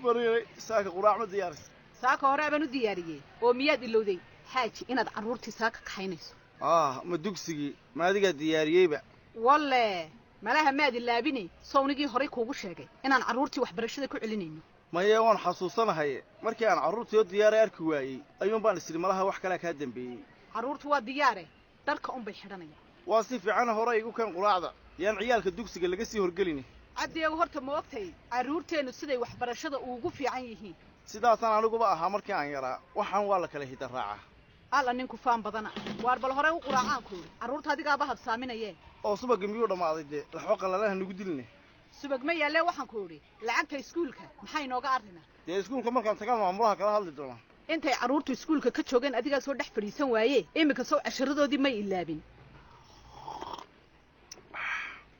مريري ساكا قراع ما ديارس ساكا هورا بانو دياريي oo miyaad ilowday xaaji inaad caruurtii saaka ka xaynayso ma dugsigii ma adiga diyaariyeyba walle malaha maad ilaabini sownigii hore kuugu sheegay inaan caruurtii waxbarashada ku celinayno maya waan xasuusanahay markii aan caruurtii diyaaray arki waayay ayuun baan isri malaha wax kale ka dambeeyay caruurtu waa diyaare dharka un bay xidhanayaan waa si fiican hore igu kan quraacda yaan ciyaalka dugsiga laga sii horgelin caddeeyo horta ma ogtay caruurteenu siday waxbarashada ugu fiican yihiin sidaasaan aniguba ahaa markii aan yaraa waxaan waa la kala hida raaca alla ninku faan badana waar bal hore u quraacaan ku caruurta adigaaba habsaaminayeen oo subaga miyuu dhamaaday de laxo qalalaha nagu dilne subag ma yaale waxaan ku ori lacagta iskuulka maxay nooga arrinaa dee iskuulka markaan tagaan maamulaha kala hadli doonaa intay caruurtu iskuulka ka joogeen adigaa soo dhex fadhiisan waaye imika soo casharadoodii may ilaabin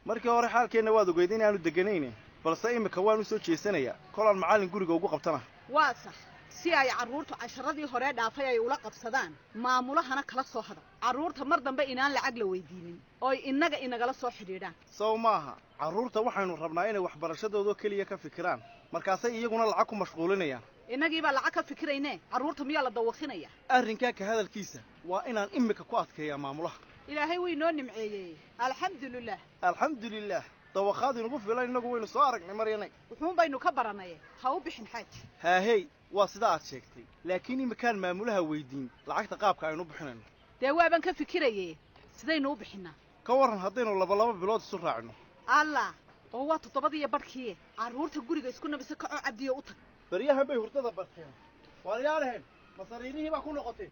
markii hore xaalkeena waad ogeyd in aanu deganaynin balse imika waan u soo jeesanayaa kolaan macallin guriga ugu qabtana waa sax si ay caruurtu casharadii hore dhaafay ay ula qabsadaan maamulahana kala soo hada caruurta mar dambe inaan lacag la weydiinin oo inaga inagala soo xidhiidhaan soo maaha caruurta waxaynu rabnaa inay waxbarashadooda kaliya ka fikiraan markaasay iyaguna lacag ku mashquulinayaan inagiiba lacag ka fikirayne caruurta miyaa la dawaqinaya arrinkaa ka hadalkiisa waa inaan imika ku adkeeyaa maamulaha ilaahay way noo nimceeyey alxamdulilah dawaqaad inugu filan inagu waynu soo aragnay maryanay wuxuun baynu ka baranay ha u bixin xaaji haahey waa sida aad sheegtay laakiin imikaan maamulaha weydiin lacagta qaabka aynu bixinayno dee waaban ka fikirayey sidaynu u bixinaa ka waran haddaynu laba bilood isu raacino allah oo waa 7 barkii caruurta guriga isku nabisa kacoo cabdiyo u tag baryahan bay hurdada barteen waan yaalahayn masariirihii baa ku noqotay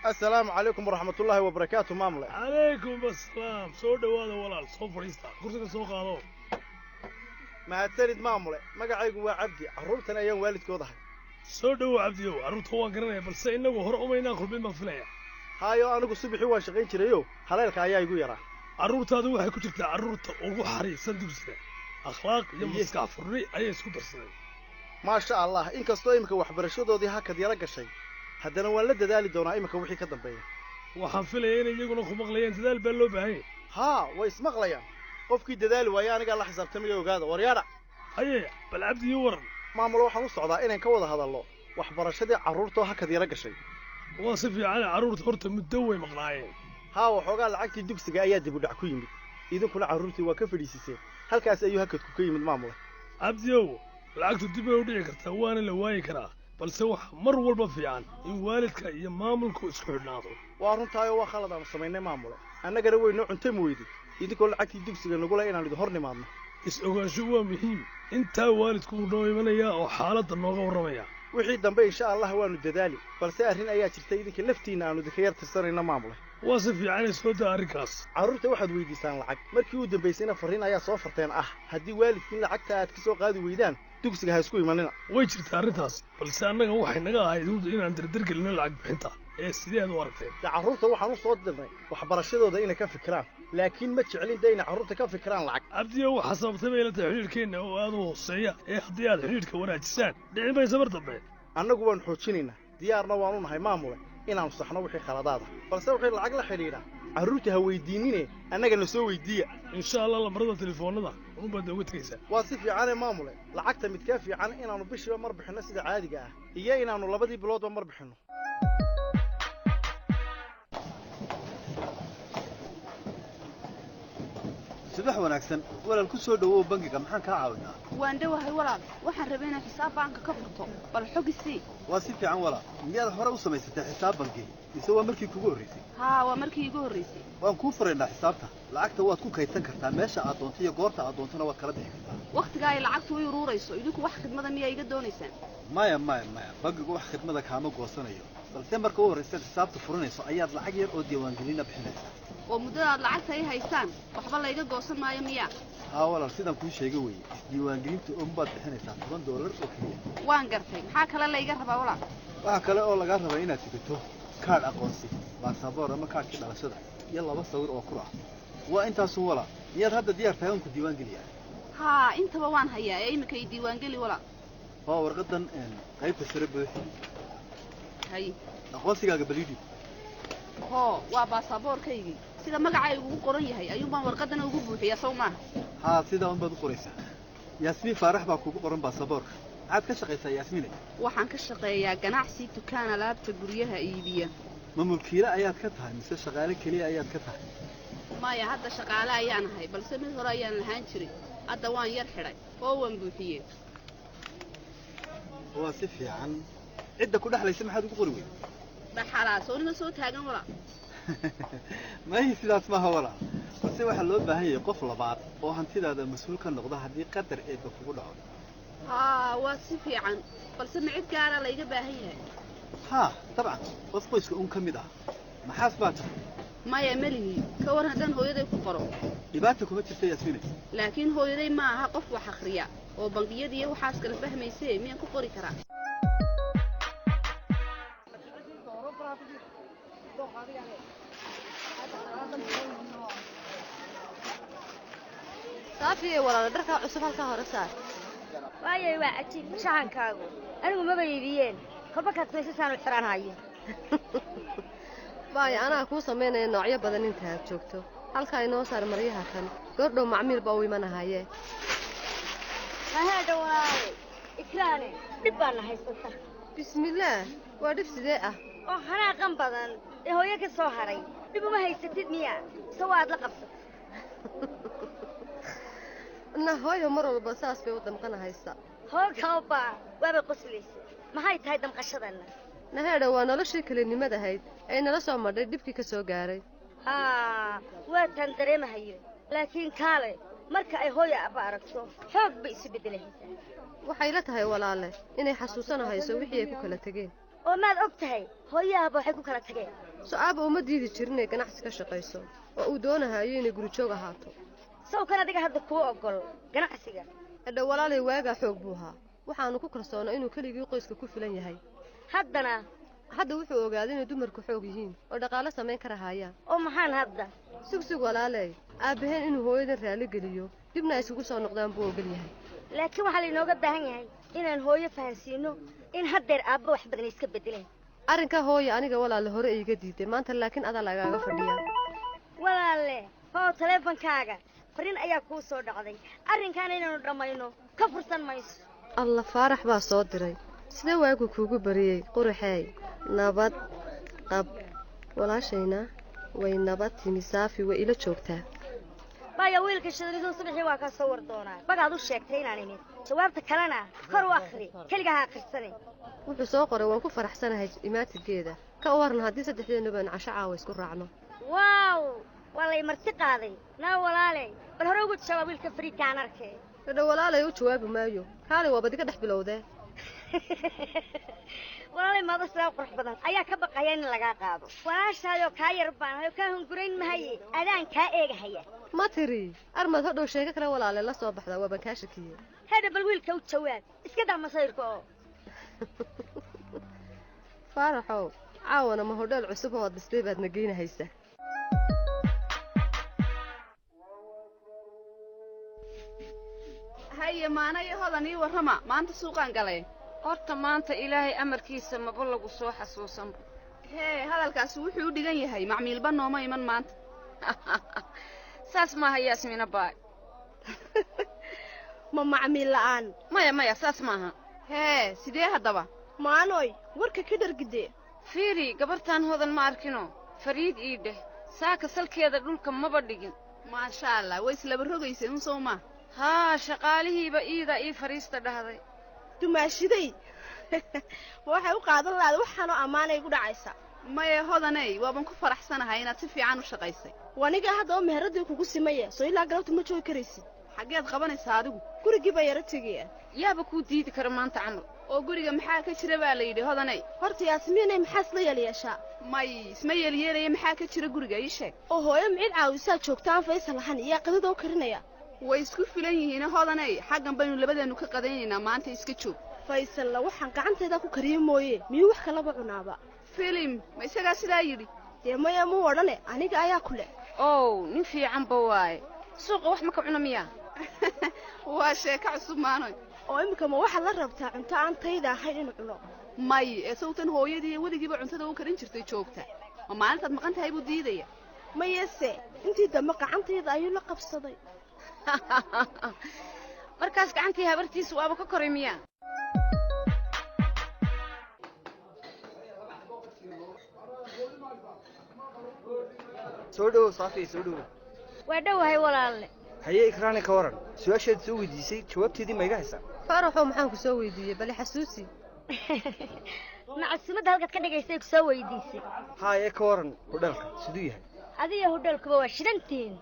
السلام عليكم ورحمة الله وبركاته مامله. عليكم السلام. سو دواده ولا سو فريستا. كرسيga soo qaado. ما تريد مامله. magacaygu waa Cabdi. Caruurtan ayaan waalidkoodahay. Soo dhaw Cabdi. Caruurta waan garanay balse inagu hor umayna khulbin ma filaya. Hayo anigu subaxii waan shaqayn jirayo. Haleelka ayaa igu yaraa. Caruurtaadu waxay ku jirtaa caruurta ugu xariisan dugsiga. Akhlaaq iyo maskax furri ayay isku darsadeen. Ma sha Allah. Inkastoo imika waxbarashadoodii hakad yara gashay. haddana waan la dadaali doonaa imika wixii ka dambeeya waxaan filayaa in iyaguna ku maqlayaan dadaal baa loo baahan yahay way ismaqlayaan qofkii dadaali waaya aniga la xisaabtamay ogaada waryaada haye bal Cabdi iyo waran maamul waxaan u socdaa inaan ka wada hadalno waxbarashadii caruurta hakad yara gashay waa si fiican caruurta horta muddo way maqlaayeen waxoogaa lacagtii dugsiga ayaa dib u dhac ku yimid idinkuna caruurtii waa ka fadhiisiseen halkaas ayuu hakadku ka yimid maamul Cabdi lacagtu dib u dhici kartaa waana la waayi karaa balse wax mar walba fiican in waalidka iyo maamulku isku xidhnaado waa runtaay waa khalad aan sameynay maamul annagana waynu cuntay mooydi idinkoo lacagtii dugsiga nagu la inaan idin hor nimaadno is-ogaansho waa muhiim intaa waalidku noo imanaya oo xaaladda nooga warramaya wixii dambe insha Allah waanu dadaali balse arrin ayaa jirtay idinka laftiina aanu idinka yar tirsanayna maamul waa si fiican soo daa arrinkaas caruurta waxaad weydiisaan lacag markii uu dambeysayna fariin ayaa soo farteen haddii waalidkiin lacagta aad ka soo qaadi weydaan dugsiga ha isku imanina way jirtaa arrintaas balse annaga waxay naga ahayd inaan dardargelino lacag bixinta sideed u aragteen caruurta waxaan u soo dirnay waxbarashadooda inay ka fikiraan laakiin ma jecelin inay caruurta ka fikiraan lacag Cabdiyo waxa sababtay bay la tahay xiriirkeena oo aad u hooseeya haddii aad xiriirka wanaajisaan dhici mayso mar dambe annagu waan xoojinaynaa diyaarna waan u nahay maamule inaan saxno wixii khaladaada balse wixii lacag la xiriira caruurta ha weydiinine annagana soo weydiiya insha Allah lambarada telefoonada u baad uga tagaysaa waa si fiican maamule lacagta mid ka fiican inaanu bishiiba mar bixino sida caadiga iyo inaanu labadii biloodba mar bixino صباح wanaagsan walaal ku soo dhawow bangiga maxaan ka caawinaa waan dhawahay walaal waxaan rabay inaan xisaab banka ka furto bal xogisi waa si fiican walaal miyaad hore u samaysatay xisaab banki mise waa markii kugu horeysay waa markii igu horeysay waan ku furaynaa xisaabta lacagta waad ku kaydsan kartaa meesha aad doonto iyo goorta aad doontana waad kala bixi kartaa waqtiga ay lacagtu u ururayso idinku wax khidmada miyaa iga doonaysaan maya bangigu wax khidmada kaama goosanayo balse marka u horeysa xisaabta furanayso ayaad lacag yar oo diiwaangelina bixinaysaa oo muddada aad lacagta ay haystaan waxba la iga goosan maayo miyaa walaal sidaan kuu sheegay weeye isdiiwaangelinta baad bixinaysaa $10 oo keliya waan gartay maxaa kale la iga rabaa walaal waxa kale oo laga rabaa inaad sigato kaadh aqoonsi baasaboor ama kaadhkii dhalashada iyo 2 sawir oo kula waa intaas walaal miyaad hadda diyaar tahay in ku diiwaangeliyaa intaba waan hayaa imika ay diiwaangeli walaal warqadan qaybta sare buuxi hay aqoonsigaaga balidi waa baasaboorkaygii sida magacaygu ugu qoran yahay ayuun baan warqadana ugu buuxiyaa sow maaha haa sidaa un baad u qoraysaa yaasmiin faarax baa kugu qoran baasaboorka maxaad ka shaqaysaa yaasmiine waxaan ka shaqeeyaa ganacsi dukaan alaabta guryaha iibiya ma mulkiile ayaad ka tahay mise shaqaale keliya ayaad ka tahay maya hadda shaqaale ayaan ahay balse mid hore ayaan lahaan jiray hadda waan yar xidhay oo waan buuxiyey waa si fiican cidda ku dhexlaysa maxaad ugu qori weyd dhaxalaa soonima soo taagan walaa mahi sidaas maaha walaa balse waxaa loo baahan yahay qof labaad oo hantidaada mas-uul ka noqda haddii qadar eebba kugu dhaco haa waa si fiican balse ma cid gaara layga baahan yahay haa dabcan qof qoyska uun ka mid ah maxaas baa tahay maya melihi ka war haddaan hooyaday ku qoro dhibaata kuma jirta yaasmiine laakiin hooyaday ma aha qof wax akhriya oo bangiyadiiyo waxaas kala fahmaysee miyaan ku qori karaa saafiye walaalo dharkaa cusub halkaa hore saar waayay waa cajiib shaxankaagu anigu maba iibiyeen kolba kaad maysasaanu xiraan hayo waayo anaa kuu samaynaya noocyo badan inta aad joogto halkaa inoo saar maryaha kan goordhow macmiil baa u imanahayee haheedha walaalay ikraane dhib baana haysata bismillaah waa dhib sidee ah oo xanaaqan badan ee hooyo ka soo haray dhib uma haysatid miya ise waad la qabsatay na hooyo mar walba saas bay u damqanahaysa hoogawba waabay qoslaysa maxay tahay damqashadana naheedha waa noloshii kelinimadahayd ee nala soo madhay dhibkii ka soo gaaray haa waataan dareemahayo laakiin kaale marka ay hooyo abba aragto xoog bay isu beddelahaysaa waxay la tahay walaale inay xasuusanahayso wixii ay ku kala tegeen oo maad og tahay hooyahabba waxay ku kala tageen so-aaba uma diidi jirin inay ganacsi ka shaqayso oo uu doonahayo inay gurijoog ahaato sawkan adiga hadda kuu ogol ganacsiga hadha walaalay waagaa xoog buu ahaa waxaanu ku kalsoonaa inuu keligii qoyska ku filan yahay hadda wuxuu ogaaday inay dumarku xoog yihiin oo dhaqaalo samayn ka rahaayaan oo maxaan hadda sugsug walaaley aabbaheen inuu hooyadan raalli geliyo dibna ay isugu soo noqdaan buu ogol yahay laakiin waxaa laynooga baahan yahay inaan hooyo fahansiino in haddeer aabba wax badan iska beddeleen arrinka hooya aniga walaale hore iiga diiday maanta laakiin adaa lagaaga fadhiyaa walaale hoo taleefonkaaga fariin ayaa kuu soo dhacday arrinkaana inaanu dhammayno ka fursan mayso alla faarax baa soo diray sidee waagu kuugu bariyey quruxeey nabad qab walaashayna way nabad timi saafi way ila joogtaa baya wiilka shadridu subaxii waa ka soo war doonaa bagaad u sheegtay inaan imid jawaabta kalena kor u akhri keliga ha akhrisane wuxuu soo qoray waan ku faraxsanahay imaatigeeda ka warna haddii saddexdeennuba aan casho caawa isku raacno waaw waa lay marti qaaday naa walaaley bal hore ugu jawaab wiilka fariidkaan arkee hadha walaalay u jawaabi maayo kaalay waa badi ka dhex bilowdee walaalay maada sidaa qurux badan ayaa ka baqaya in lagaa qaado walaashaayoo kaa yar baanahay oo kaa hungurayn mahaye adaan kaa eegahaya ma tiri armad hodhow sheeko kale walaale la soo baxda waaban kaa shakiye hedha bal wiilka u jawaab iska daa masayrka oo faaraxow caawana ma hodheel cusub oo ad dhistay baad nageynahaysa haye maanay hodan ii warrama maanta suuqaan galay horta maanta ilaahay amarkiisa maba lagu soo xasuusanba hee hadalkaasi wuxuu u dhigan yahay macmiilba nooma iman maanta saas maaha yaasmiina baay ma macmiil la'aan maya saas maaha hee sidee haddaba maanoy warka ka dhargidee fiiri gabartaan hodan ma arkino fariid ii dheh saaka salkeeda dhulka maba dhigin maasha allah way islaba rogaysay un sow maa haa shaqaalihiiba iidaa ii fariista dhahday dumaashiday waxay u qaadan lahaada waxaanoo ammaanay gu dhacaysa maye hodaney waaban ku faraxsanahay inaad si fiican u shaqaysay waniga haddaba meheradii kugu simaya soo ilaa galabta ma joogi karaysid xaggeed qabanaysaa adigu gurigii baa yaro tegaya yaaba kuu diidi kara maanta camal oo guriga maxaa ka jira baa la yidhi hodaney horta yaasmiinay maxaa isla yeelyeeshaa may isma yeelyeelaya maxaa ka jira guriga ii sheeg oo hooyo micid caawisaa joogta aan faysal lahan iyaa qadadoo karinaya way isku filan yihiin hodaney xaggan baynu labadeennu ka qadaynaynaa maanta iska joog faysalla waxaan gacanteeda ku kariye mooye miyuu wax kalaba cunaaba filim ma isagaa sidaa yidhi dee maya muu odhane aniga ayaa ku leh ow nin fiicanba waaye suuqa wax ma ka cuna miyaa waa sheeko cusub maanoy oo iminka ma waxaad la rabtaa cunto aan tayda ahayn inuu cuno may ee sawtan hooyadii weligiiba cuntada u karin jirtay joogta ma maalintaad maqan tahay buu diidaya mayese intii dambe gacantayda ayuu la qabsaday markaas gacantii habartiisu waaba ka koray miyaa soo dhow Saafi soo dhow waa dhowahay walaalle haye ikraani ka waran su'aashaad soo weydiisay jawaabteedii ma iga haysaa faraxo maxaan ku soo weydiiyey bal xasuusi macsuumada halkaad ka dhigaysay ku soo weydiisay haye ka waran hudhalka siduu yahay adiga hudhalkuba waa shidantiin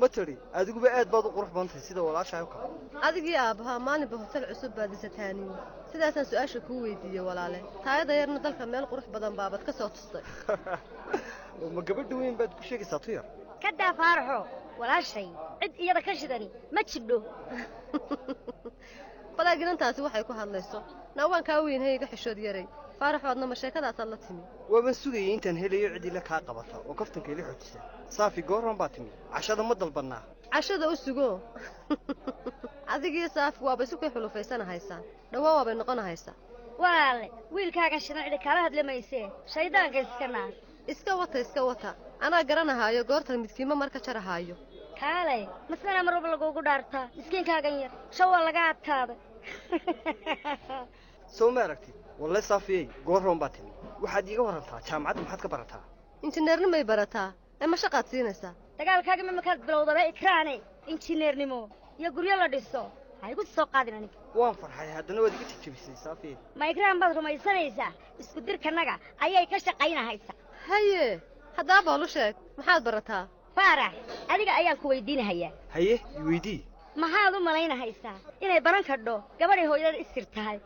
ma tiri adiguba aad baad u qurux badantahay sida walaashahay kale adigii aabaha maalinba hotel cusub baad dhisataaniin sidaasaan su'aasha ku weydiiyey walaale taayada yarna dalka meel qurux badan baabad ka soo tustay ma gabadha weyn baad ku sheegaysaa tuyar ka daa faaraxo walaashay cid iyada ka shidani ma jidho balaaginantaasi waxay ku hadlayso nawaan kaa weyn hayga xishood yaray faaraxoodna ma sheekadaasaad la timi waaban sugayay intaan helayo cidii la kaa qabata oo kaftanka ila xoojisa Saafi goorran baa timi cashada ma dalbanaa cashada u sugo adigii Saafi waaba isu ka xulufaysanahaysaan dhawaa waabay noqonahaysaa walaale wiilkaaga shidan cid kala hadlamayse shaydaanka iska wata anaa garanahaayo goortan midkiima marka jarahaayo kaalay masana mar walba lagugu dhaartaa miskiinkaagan yar shawaa laga adkaaday soo ma aragtid wallahi Saafiyey goorran baa timi waxaad iiga warantaa jaamacadda maxaad ka barataa injineernimo ay barataa ma shaqaad siinaysaa dagaalkaaga ma markaad bilowdaba ikraane injineernimo iyo guryo la dhiso ha igu soo qaadin aniga waan farxay haddana waad iga jajabisay Saafiyey ma ikraan baad rumaysanaysaa isku dirkanaga ayay ka shaqaynahaysaa haye haddaba bal u sheeg maxaad barataa faarax adiga ayaan ku weydiinahayaa haye weydii maxaad u malaynahaysaa inay baran kadho gabadhay hooyada isir tahay